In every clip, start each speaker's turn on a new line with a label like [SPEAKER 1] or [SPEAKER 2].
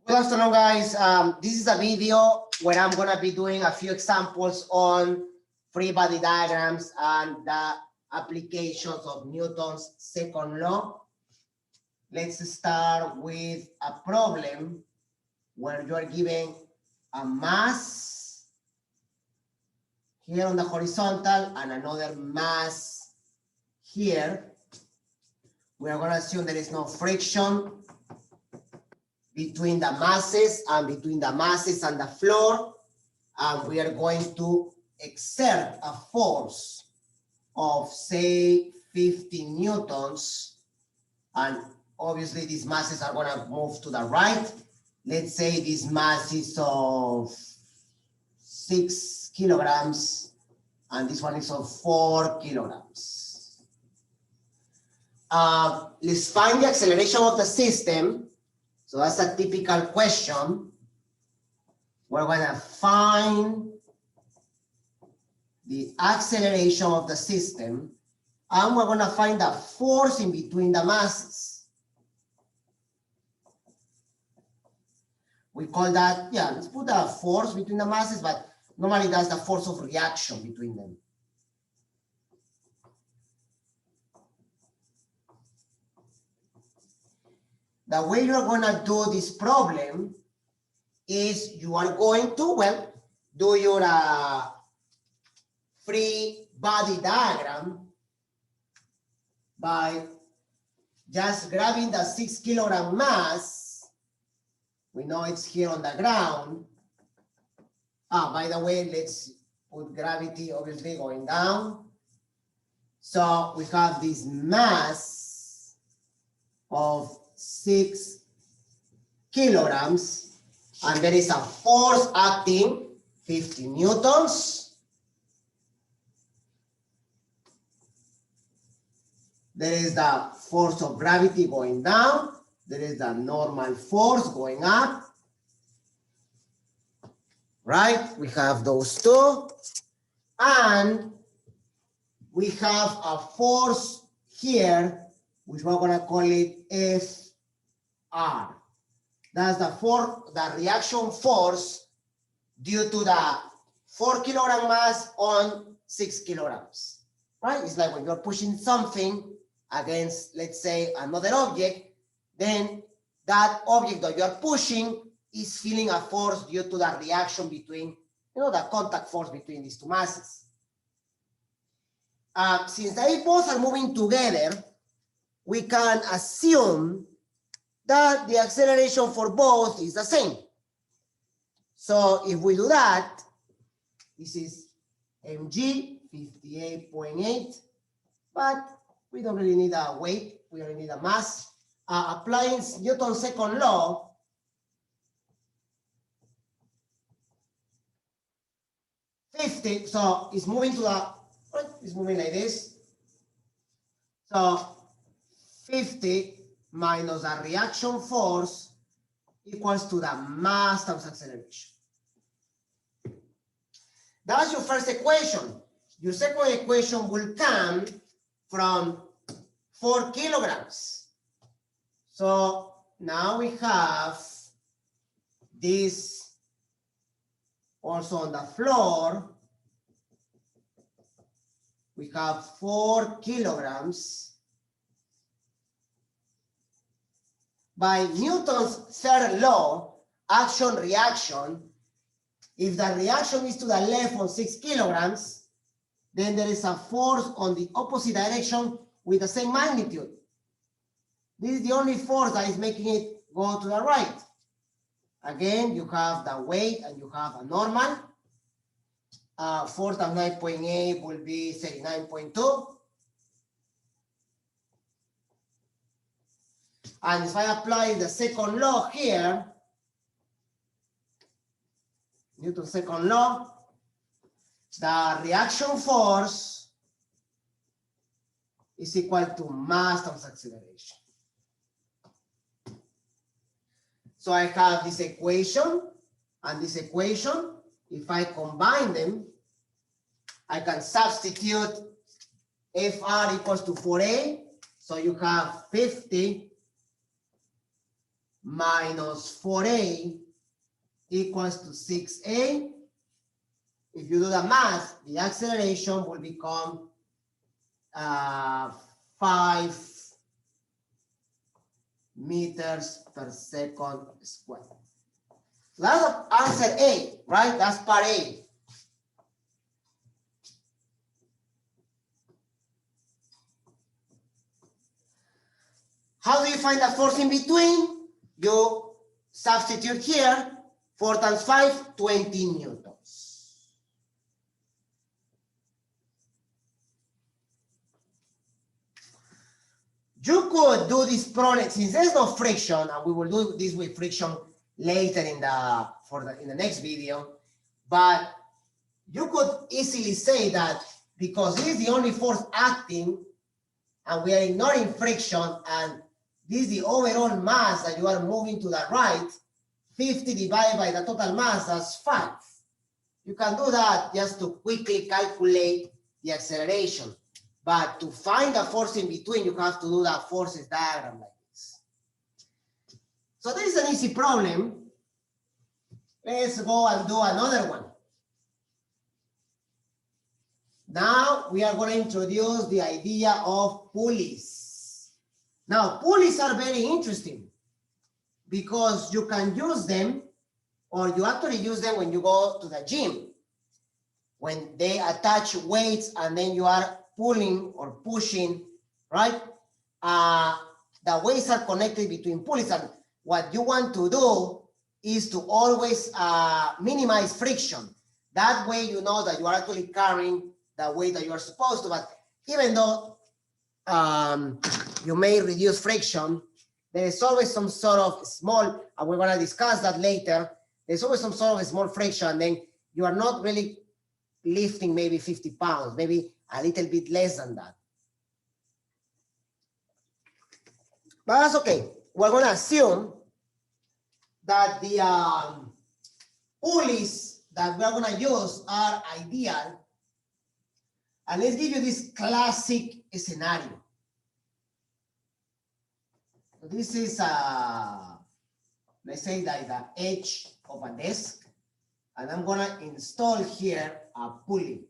[SPEAKER 1] Good afternoon, guys. This is a video where I'm going to be doing a few examples on free body diagrams and the applications of Newton's second law. Let's start with a problem where you're given a mass here on the horizontal and another mass here. We are going to assume there is no friction between the masses and the floor, and we are going to exert a force of, say, 50 newtons, and obviously these masses are going to move to the right. Let's say this mass is of 6 kilograms, and this one is of 4 kilograms. Let's find the acceleration of the system. So that's a typical question. We're going to find the acceleration of the system, and we're going to find the force in between the masses. We call that, yeah, let's put a force between the masses, but normally that's the force of reaction between them. The way you're going to do this problem is you are going to, well, do your free body diagram by just grabbing the 6 kilogram mass. We know it's here on the ground. By the way, let's put gravity obviously going down. So we have this mass of 6 kilograms, and there is a force acting 50 newtons. There is the force of gravity going down. There is the normal force going up. Right? We have those two. And we have a force here, which we're going to call it F(R). That's the reaction force due to the 4 kilogram mass on 6 kilograms, right? It's like when you're pushing something against, let's say, another object, then that object that you're pushing is feeling a force due to the reaction between, the contact force between these two masses. Since they both are moving together, we can assume that the acceleration for both is the same. So if we do that, this is mg, 58.8, but we don't really need a weight, we only need a mass. Applying Newton's second law, so it's moving to the, it's moving like this. So 50 minus the reaction force equals to the mass times acceleration. That's your first equation. Your second equation will come from 4 kilograms. So now we have this also on the floor. We have 4 kilograms. By Newton's third law, action-reaction, if the reaction is to the left on 6 kilograms, then there is a force on the opposite direction with the same magnitude. This is the only force that is making it go to the right. Again, you have the weight and you have a normal. 4 times 9.8 will be 39.2. And if I apply the second law here, Newton's second law, the reaction force is equal to mass times acceleration. So I have this equation and this equation. If I combine them, I can substitute Fr equals to 4a. So you have 50 minus 4a equals to 6a. If you do the math, the acceleration will become 5 meters per second squared. That's answer A, right? That's part A. How do you find the force in between? You substitute here, 4 times 5, 20 newtons. You could do this problem, since there's no friction, and we will do this with friction later in the next video, but you could easily say that because this is the only force acting, and we are ignoring friction, and this is the overall mass that you are moving to the right, 50 divided by the total mass, that's 5. You can do that just to quickly calculate the acceleration. But to find the force in between, you have to do that forces diagram like this. So this is an easy problem. Let's go and do another one. Now we are going to introduce the idea of pulleys. Now pulleys are very interesting because you can use them, or you actually use them when you go to the gym, when they attach weights and then you are pulling or pushing, right? The weights are connected between pulleys, and what you want to do is to always minimize friction. That way you know that you are actually carrying the weight that you are supposed to, but even though you may reduce friction, there is always some sort of small, and we're going to discuss that later, there's always some sort of small friction, and then you are not really lifting maybe 50 pounds, maybe a little bit less than that. But that's okay. We're going to assume that the pulleys that we're going to use are ideal. And let's give you this classic scenario. So this is, let's say that the edge of a desk, and I'm going to install here a pulley.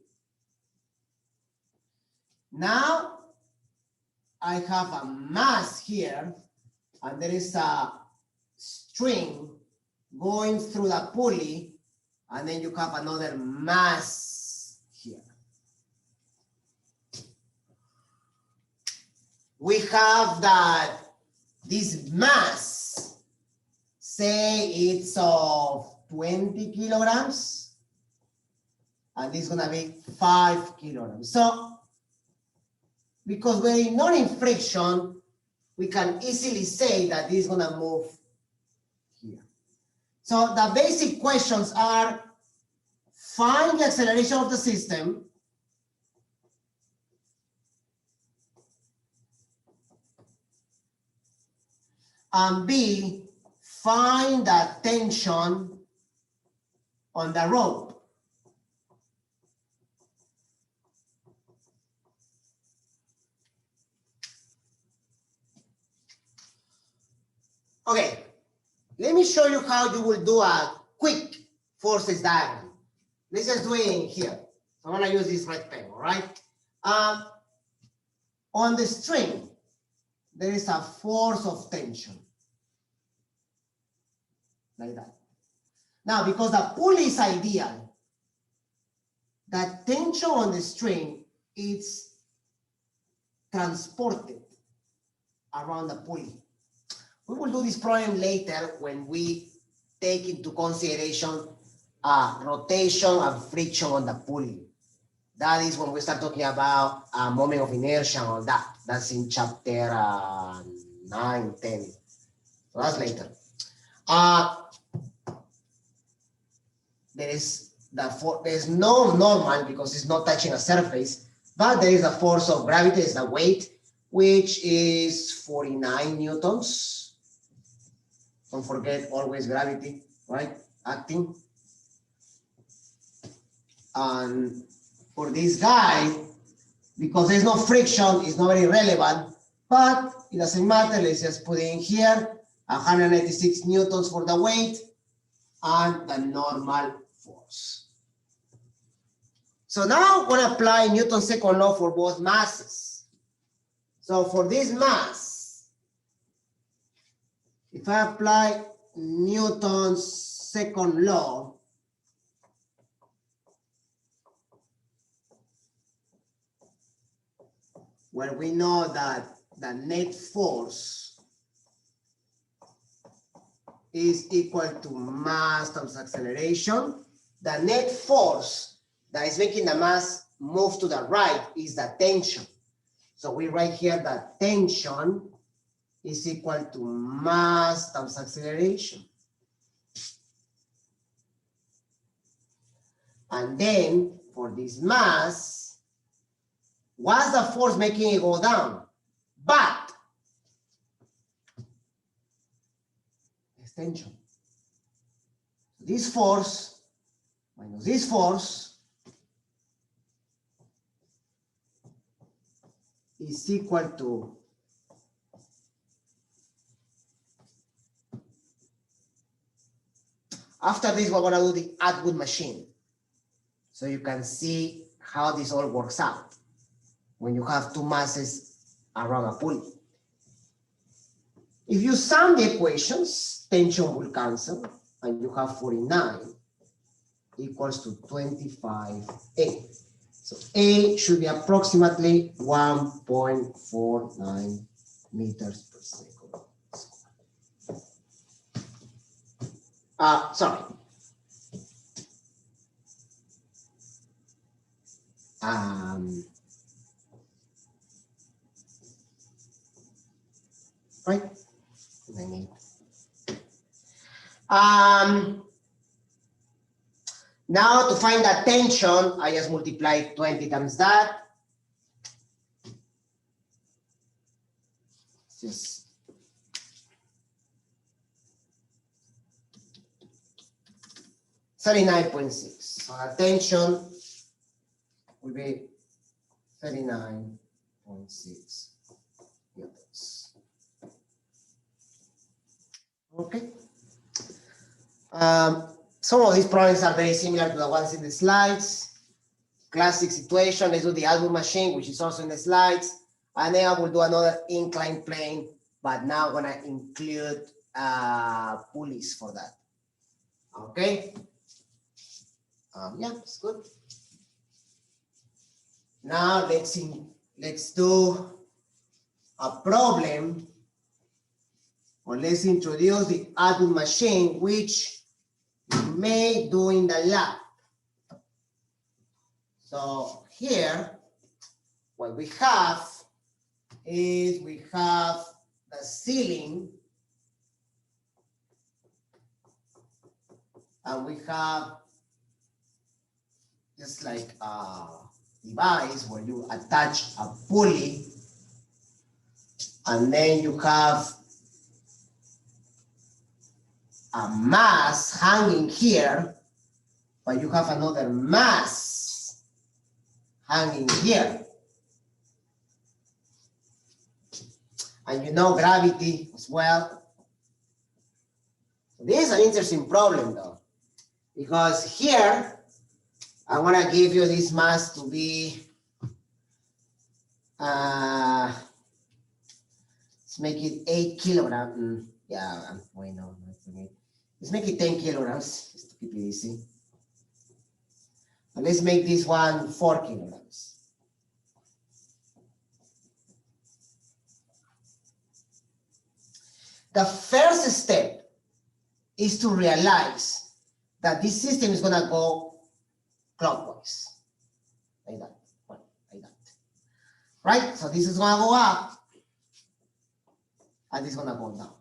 [SPEAKER 1] Now I have a mass here, and there is a string going through the pulley, and then you have another mass here. We have that this mass, say it's of 20 kilograms, and this is going to be 5 kilograms. So, because we're ignoring friction, we can easily say that this is going to move here. So the basic questions are: find the acceleration of the system, and B, find the tension on the rope. Okay, let me show you how you will do a quick forces diagram. Let's just do it in here. So I'm going to use this red pen, all right? On the string, there is a force of tension, like that. Now, because the pulley is ideal, the tension on the string is transported around the pulley. We will do this problem later when we take into consideration rotation and friction on the pulley. That is when we start talking about moment of inertia and all that. That's in chapter 9, 10. So that's later. There's no normal because it's not touching a surface, but there is a force of gravity, is the weight, which is 49 newtons. Don't forget always gravity, right? Acting. And for this guy, because there's no friction, it's not very relevant, but it doesn't matter. Let's just put it in here. 196 newtons for the weight, and the normal force. So now I'm going to apply Newton's second law for both masses. So for this mass, if I apply Newton's second law, where we know that the net force is equal to mass times acceleration, the net force that is making the mass move to the right is the tension. So we write here that tension is equal to mass times acceleration. And then for this mass, what's the force making it go down? But it's tension. This force minus this force is equal to after this, we're going to do the Atwood machine. So you can see how this all works out when you have two masses around a pulley. If you sum the equations, tension will cancel, and you have 49 equals to 25A. So A should be approximately 1.49 meters per second. Sorry. Right? Now to find the tension, I just multiply 20 times that. Just 39.6. So the tension will be 39.6 newtons. Okay. Some of these problems are very similar to the ones in the slides. Classic situation, let's do the Atwood machine, which is also in the slides. And then I will do another inclined plane, but now I'm gonna include pulleys for that. Okay. Yeah, it's good. Now let's do a problem, or let's introduce the Atwood machine, which you may do in the lab. So here, what we have is we have the ceiling, and we have just like a device where you attach a pulley, and then you have a mass hanging here, but you have another mass hanging here. And you know gravity as well. This is an interesting problem though, because here, I want to give you this mass to be, let's make it 8 kilograms. Yeah, wait, no, let's make it 10 kilograms, just to keep it easy. And let's make this one 4 kilograms. The first step is to realize that this system is going to go clockwise, like that, like that, right? So this is going to go up, and this is going to go down.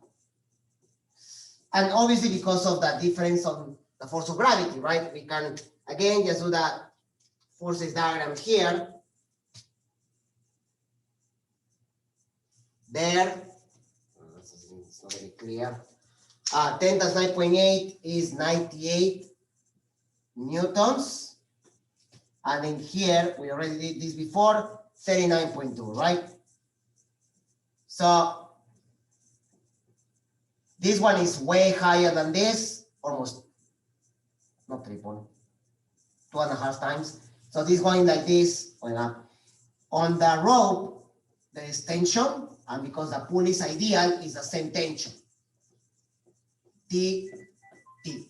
[SPEAKER 1] And obviously because of the difference on the force of gravity, right? We can, again, just do the forces diagram here. There, it's not very clear. 10 times 9.8 is 98 newtons. And in here, we already did this before, 39.2, right? So This one is way higher than this, almost, not triple, 2.5 times. So this going like this, going up. On the rope, there is tension, and because the pulley is ideal, it's the same tension. T, T.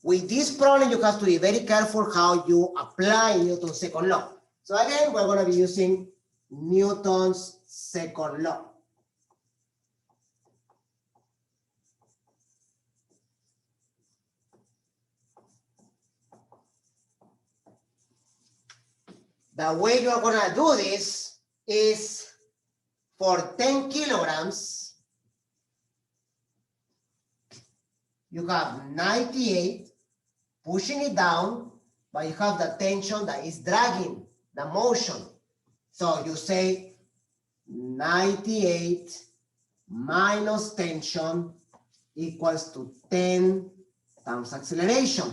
[SPEAKER 1] With this problem, you have to be very careful how you apply Newton's second law. So again, we're going to be using Newton's second law. The way you're going to do this is for 10 kilograms, you have 98 pushing it down, but you have the tension that is dragging the motion. So you say 98 minus tension equals to 10 times acceleration.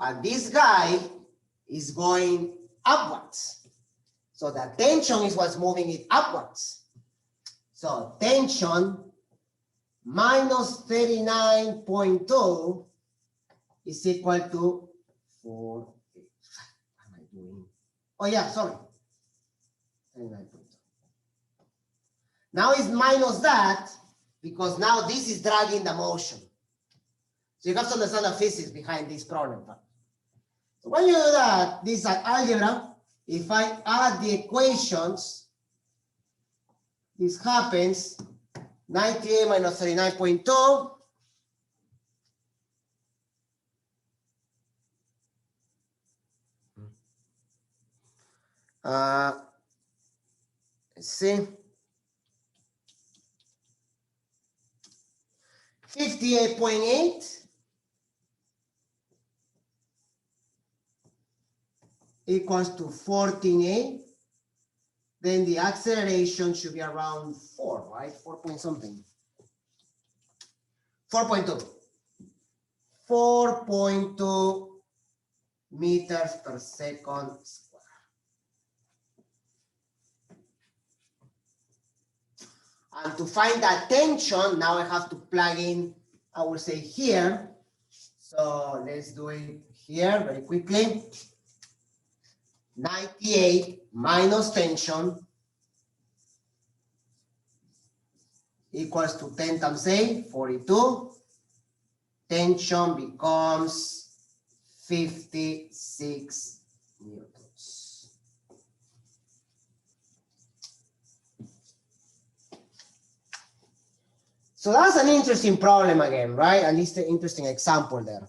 [SPEAKER 1] And this guy is going upwards. So the tension is what's moving it upwards. So tension minus 39.2 is equal to 4. What am I doing? Oh yeah, sorry. 39.2. Now it's minus that because now this is dragging the motion. So you have to understand the physics behind this problem. So when you do that, this is an algebra. If I add the equations, this happens 98 minus 39.2. Let's see. 58.8 equals to 14A. Then the acceleration should be around 4, right? 4 point something. 4.2. 4.2 meters per second square. And to find that tension, now I have to plug in, I will say here. So let's do it here very quickly. 98 minus tension equals to 10 times A, 42. Tension becomes 56 newtons. So that's an interesting problem again, right? At least an interesting example there.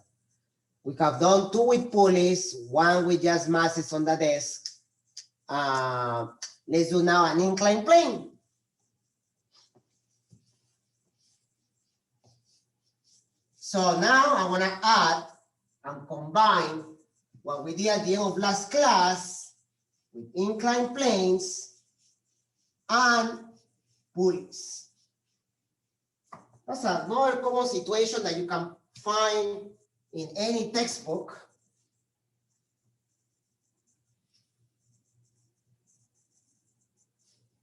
[SPEAKER 1] We have done 2 with pulleys, 1 with just masses on the desk. Let's do now an inclined plane. So now I want to add and combine what we did at the end of last class with inclined planes and pulleys. That's another common situation that you can find in any textbook.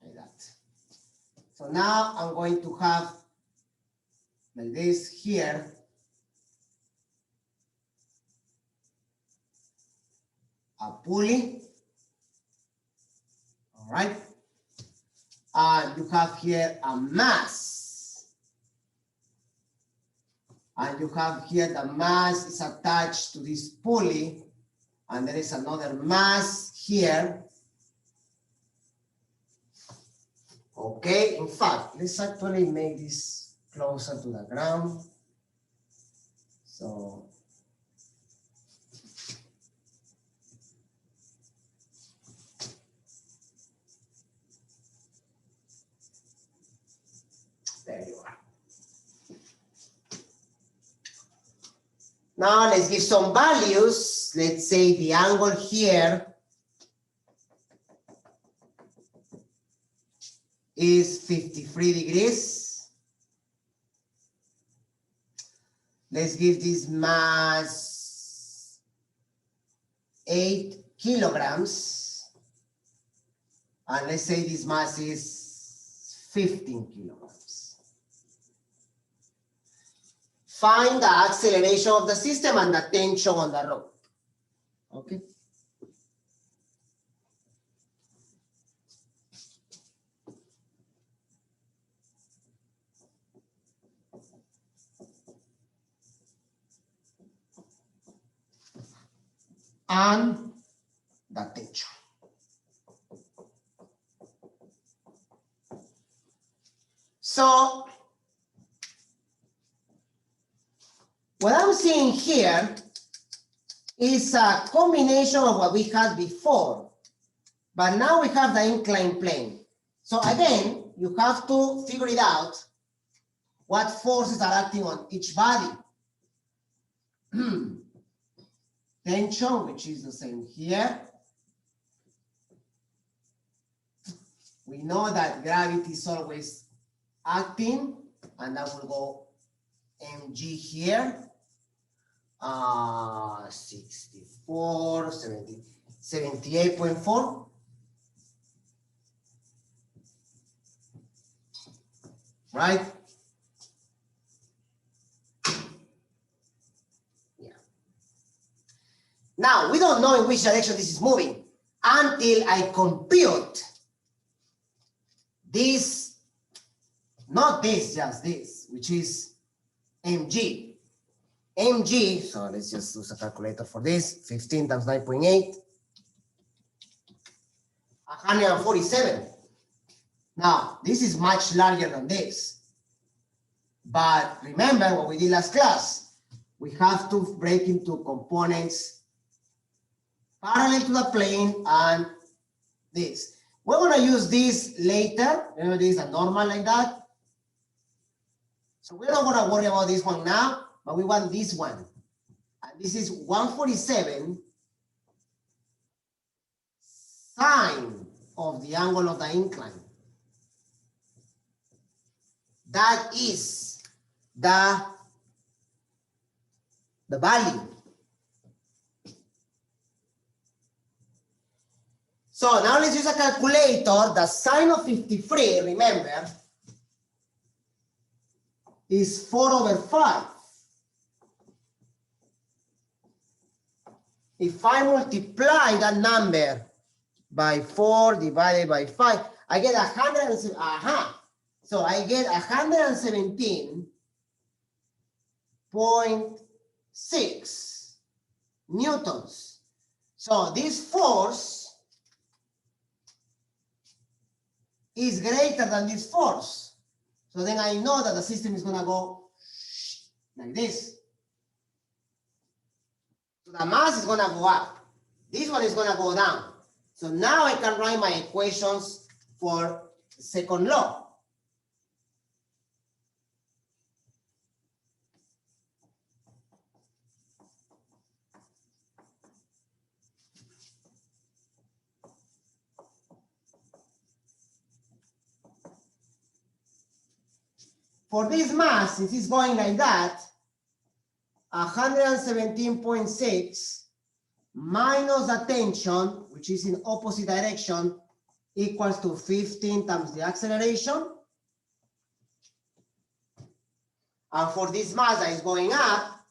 [SPEAKER 1] Like that. So now I'm going to have like this here. A pulley. All right. And you have here a mass. And you have here the mass is attached to this pulley. And there is another mass here. Okay, in fact, let's actually make this closer to the ground. So there you are. Now let's give some values. Let's say the angle here is 53 degrees. Let's give this mass 8 kilograms. And let's say this mass is 15 kilograms. Find the acceleration of the system and the tension on the rope. Okay. And the tension. So what I'm seeing here is a combination of what we had before, but now we have the inclined plane. So again, you have to figure it out what forces are acting on each body. Tension, which is the same here. We know that gravity is always acting, and that will go mg here. 64, 70, 78.4. Right? Yeah. Now, we don't know in which direction this is moving until I compute this, not this, just this, which is mg. mg, so let's just use a calculator for this, 15 times 9.8, 147. Now, this is much larger than this. But remember what we did last class. We have to break into components parallel to the plane and this. We're going to use this later. Remember, this is a normal like that. So we're not going to worry about this one now, but we want this one. And this is 147 sine of the angle of the incline. That is the value. So now let's use a calculator. The sine of 53, remember, is 4/5. If I multiply that number by 4 divided by 5, I get 107. So I get 117.6 newtons. So this force is greater than this force. So then I know that the system is going to go like this. So the mass is going to go up. This one is going to go down. So now I can write my equations for the second law. For this mass, since it's going like that, 117.6 minus the tension, which is in opposite direction, equals to 15 times the acceleration. And for this mass that is going up,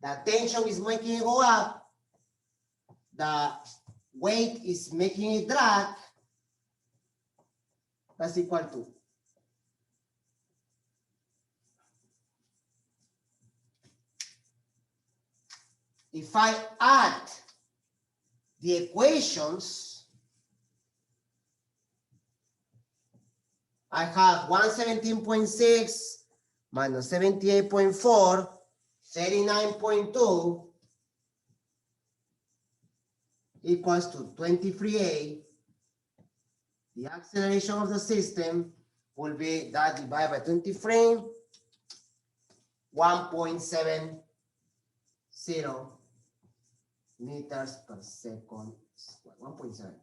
[SPEAKER 1] the tension is making it go up, the weight is making it drag, that's equal to. If I add the equations, I have 117.6 minus 78.4, 39.2 equals to 23A. The acceleration of the system will be that divided by 23, 1.70 meters per second square, 1.7.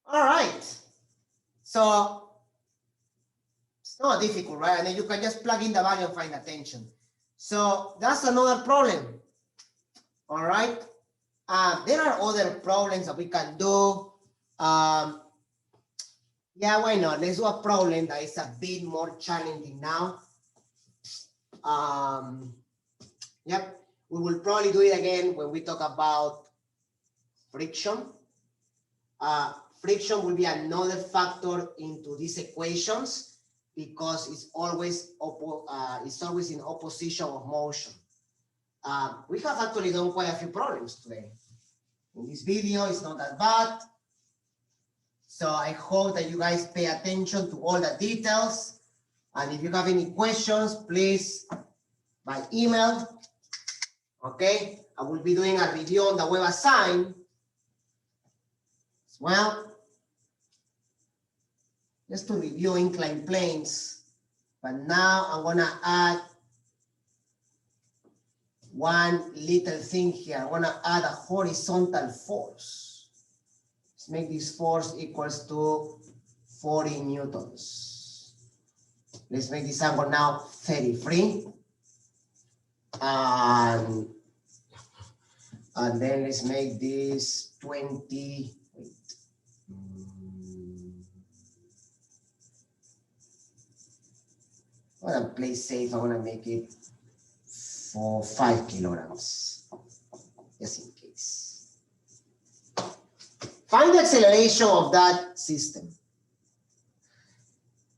[SPEAKER 1] All right. So it's not difficult, right? And then you can just plug in the value and find the tension. So that's another problem. All right. There are other problems that we can do. Yeah, why not? Let's do a problem that is a bit more challenging now. Yep, we will probably do it again when we talk about friction. Friction will be another factor into these equations because it's always in opposition of motion. We have actually done quite a few problems today. In this video, it's not that bad. So I hope that you guys pay attention to all the details. And if you have any questions, please by email. Okay, I will be doing a review on the WebAssign as well. Just to review inclined planes. But now I'm gonna add one little thing here. I wanna add a horizontal force. Let's make this force equals to 40 newtons. Let's make this angle now 33. And then let's make this 20. Wait. I'm gonna play safe. I wanna make it for 5 kilograms, just in case. Find the acceleration of that system.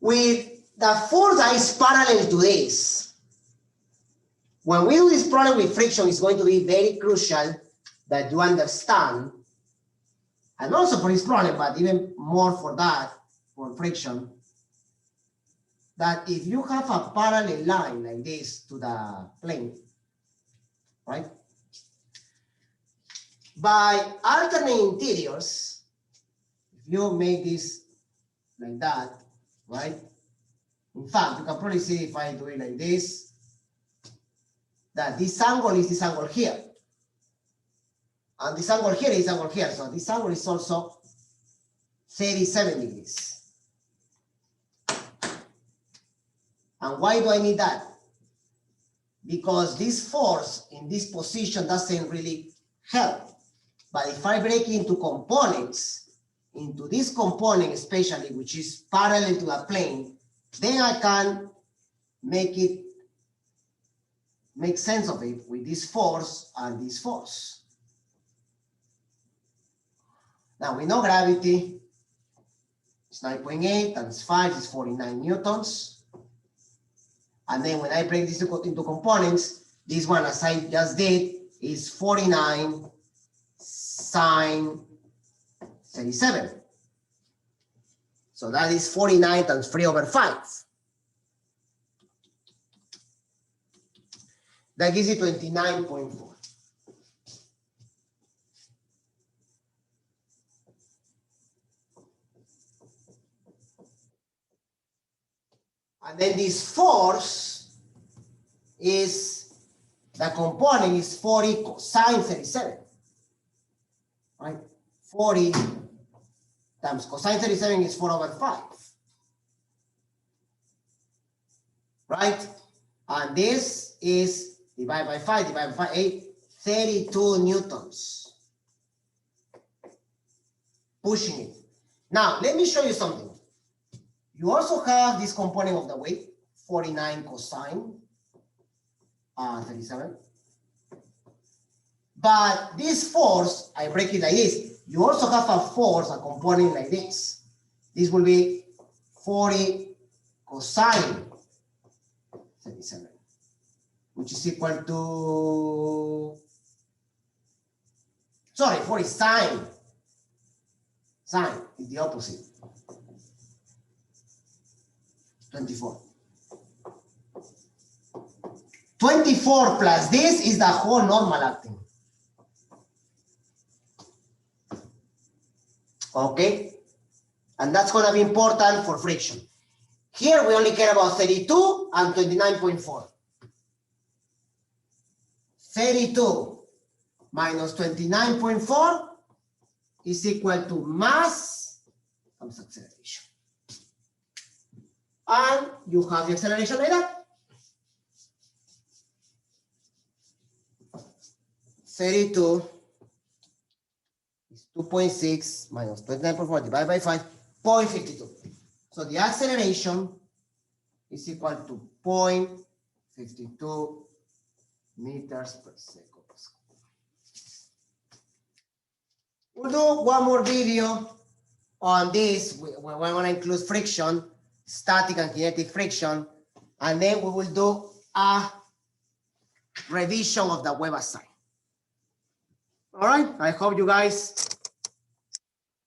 [SPEAKER 1] With the force that is parallel to this, when we do this problem with friction, it's going to be very crucial that you understand, and also for this problem, but even more for that, for friction, that if you have a parallel line like this to the plane, right? By alternating interiors, if you make this like that, right? In fact, you can probably see if I do it like this, that this angle is this angle here. And this angle here is angle here. So this angle is also 37 degrees. And why do I need that? Because this force in this position doesn't really help. But if I break it into components, into this component especially, which is parallel to the plane, then I can make sense of it with this force and this force. Now we know gravity is 9.8 times 5 is 49 newtons. And then when I break this into components, this one, as I just did, is 49 sine 37. So that is 49 times 3 over 5. That gives you 29.4. And then this force is, the component is 40 cosine 37. Right? 40 times cosine 37 is 4 over 5. Right? And this is divided by 5, 8, 32 newtons. Pushing it. Now, let me show you something. You also have this component of the weight, 49 cosine 37. But this force, I break it like this. You also have a force, a component like this. This will be 40 cosine 37, which is equal to, sorry, 40 sine. Sine is the opposite. 24. 24 plus this is the whole normal acting. Okay? And that's going to be important for friction. Here we only care about 32 and 29.4. 32 minus 29.4 is equal to mass times acceleration. And you have the acceleration like that. 32 2.6 minus 29.4 divided by 5, 0.52. So the acceleration is equal to 0.52 meters per second. We'll do one more video on this. We're going to include friction, static and kinetic friction, and then we will do a revision of the web assignment. All right, I hope you guys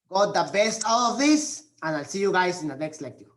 [SPEAKER 1] got the best out of this, and I'll see you guys in the next lecture.